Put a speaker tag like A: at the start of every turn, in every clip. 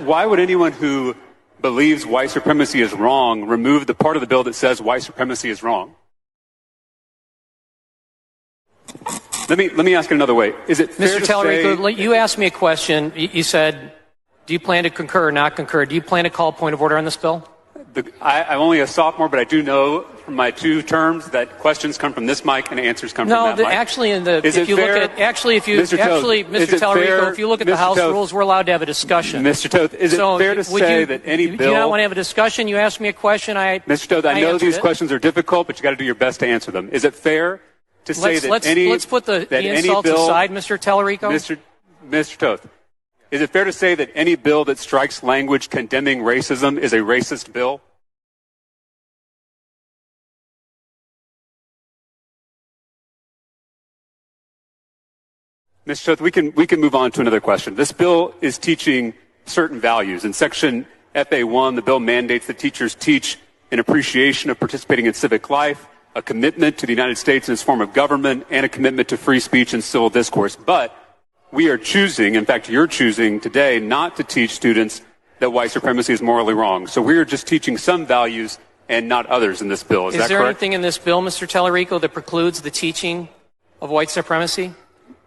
A: Why would anyone who believes white supremacy is wrong remove the part of the bill that says white supremacy is wrong? Let me ask it another way. Is it fair
B: Mr. Talarico, you asked me a question. You said, do you plan to concur or not concur? Do you plan to call a point of order on this bill?
A: I'm only a sophomore, but I do know from my 2 terms that questions come from this mic and answers come from that mic.
B: No, actually, Mr. Talarico, if you look at the House rules, we're allowed to have a discussion.
A: Mr. Toth, is it fair to say that any bill...
B: Do you not want to have a discussion? You asked me a question.
A: Mr. Toth, I know these questions are difficult, but you got to do your best to answer them. Is it fair to say
B: let's put the insults aside, Mr. Talarico?
A: Mr. Toth, is it fair to say that any bill that strikes language condemning racism is a racist bill? Mr. Toth, we can move on to another question. This bill is teaching certain values. In Section FA1, the bill mandates that teachers teach an appreciation of participating in civic life, a commitment to the United States and its form of government, and a commitment to free speech and civil discourse. But we are choosing, in fact, you're choosing today not to teach students that white supremacy is morally wrong. So we are just teaching some values and not others in this bill. Is that correct?
B: Is there anything in this bill, Mr. Talarico, that precludes the teaching of white supremacy?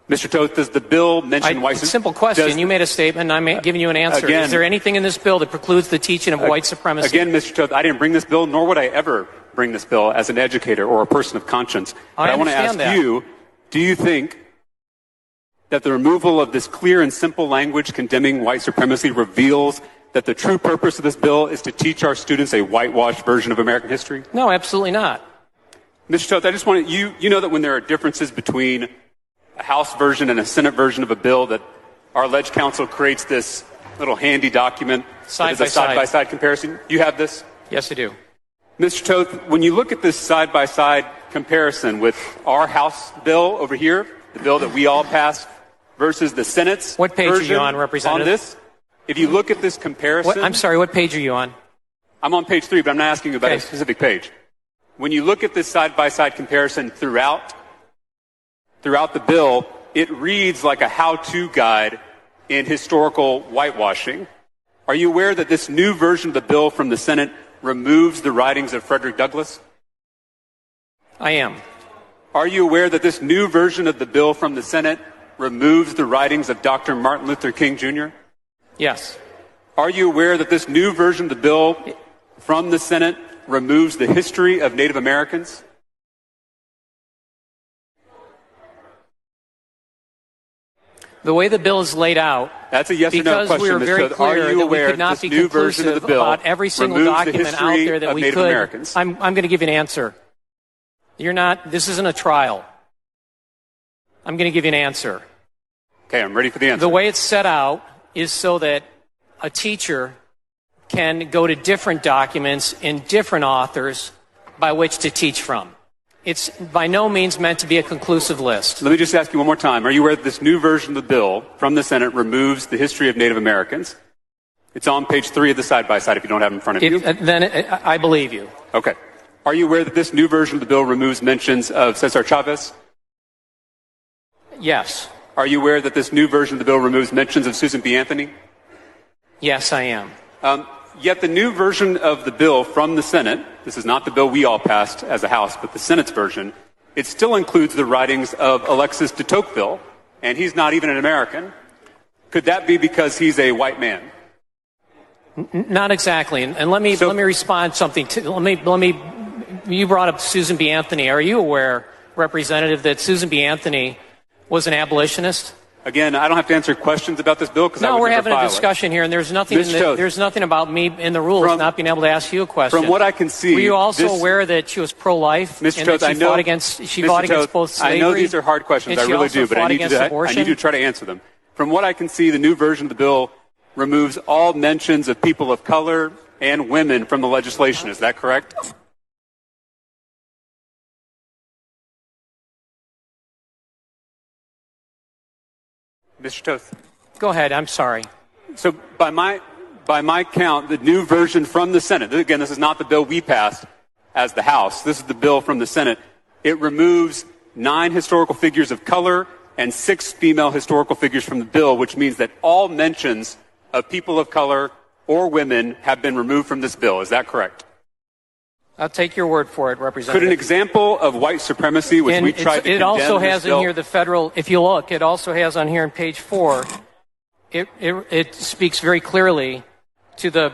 A: Mr. Toth, does the bill mention white supremacy?
B: Simple question. You made a statement, and I'm giving you an answer. Again, is there anything in this bill that precludes the teaching of white supremacy?
A: Again, Mr. Toth, I didn't bring this bill, nor would I ever bring this bill as an educator or a person of conscience. But I want to ask you, do you think that the removal of this clear and simple language condemning white supremacy reveals that the true purpose of this bill is to teach our students a whitewashed version of American history?
B: No, absolutely not.
A: Mr. Toth, I just want to, you know that when there are differences between a House version and a Senate version of a bill, that our Ledge Council creates this little handy document that is a side-by-side comparison. You have this?
B: Yes, I do.
A: Mr. Toth, when you look at this side-by-side comparison with our House bill over here, the bill that we all passed, versus the Senate's
B: what page
A: version
B: are you on, Representative?
A: On this, if you look at this comparison...
B: I'm sorry, what page are you on?
A: I'm on page 3, but I'm not asking you about a specific page. When you look at this side-by-side comparison throughout the bill, it reads like a how-to guide in historical whitewashing. Are you aware that this new version of the bill from the Senate removes the writings of Frederick Douglass?
B: I am.
A: Are you aware that this new version of the bill from the Senate removes the writings of Dr. Martin Luther King Jr.?
B: Yes.
A: Are you aware that this new version of the bill from the Senate removes the history of Native Americans?
B: The way the bill is laid out,
A: that's a yes or no question.
B: Because we were very clear that we could not be conclusive about every single document out there that we could. I'm going to give you an answer. This isn't a trial. I'm going to give you an answer.
A: Okay, I'm ready for the answer.
B: The way it's set out is so that a teacher can go to different documents in different authors by which to teach from. It's by no means meant to be a conclusive list.
A: Let me just ask you one more time. Are you aware that this new version of the bill from the Senate removes the history of Native Americans? It's on page 3 of the side-by-side if you don't have it in front of you.
B: Then I believe you.
A: Okay. Are you aware that this new version of the bill removes mentions of Cesar Chavez?
B: Yes.
A: Are you aware that this new version of the bill removes mentions of Susan B. Anthony?
B: Yes, I am.
A: Yet the new version of the bill from the Senate, this is not the bill we all passed as a House, but the Senate's version, it still includes the writings of Alexis de Tocqueville, and he's not even an American. Could that be because he's a white man?
B: Not exactly. And let me respond something. You brought up Susan B. Anthony. Are you aware, Representative, that Susan B. Anthony was an abolitionist?
A: Again, I don't have to answer questions about this bill because I would
B: we're
A: never
B: having a discussion here, and there's nothing. There's nothing about me in the rules not being able to ask you a question.
A: From what I can see,
B: were you also aware that she was pro-life?
A: Mr. Toth,
B: I know she fought against both slavery.
A: I know these are hard questions. I really do, but I need you to try to answer them. From what I can see, the new version of the bill removes all mentions of people of color and women from the legislation. Is that correct? Mr. Toth.
B: Go ahead. I'm sorry.
A: So by my count, the new version from the Senate, again, this is not the bill we passed as the House. This is the bill from the Senate. It removes 9 historical figures of color and 6 female historical figures from the bill, which means that all mentions of people of color or women have been removed from this bill. Is that correct?
B: I'll take your word for it, Representative.
A: Could an example of white supremacy, which we tried to condemn,
B: it also has
A: this bill,
B: in here the federal, if you look, it also has on here on page 4, it speaks very clearly to the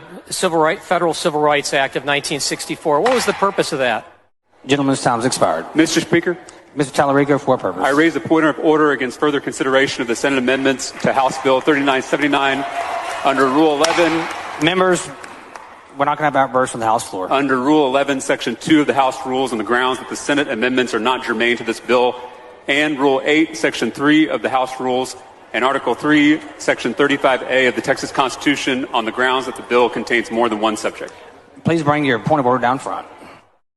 B: Federal Civil Rights Act of 1964. What was the purpose of that?
C: Gentleman's time's expired.
A: Mr. Speaker?
C: Mr. Talarico, for what purpose?
A: I raise a point of order against further consideration of the Senate amendments to House Bill 3979 under Rule 11.
C: Members, we're not going to have outbursts from the House floor.
A: Under Rule 11, Section 2 of the House rules on the grounds that the Senate amendments are not germane to this bill, and Rule 8, Section 3 of the House rules, and Article 3, Section 35A of the Texas Constitution on the grounds that the bill contains more than one subject.
C: Please bring your point of order down front.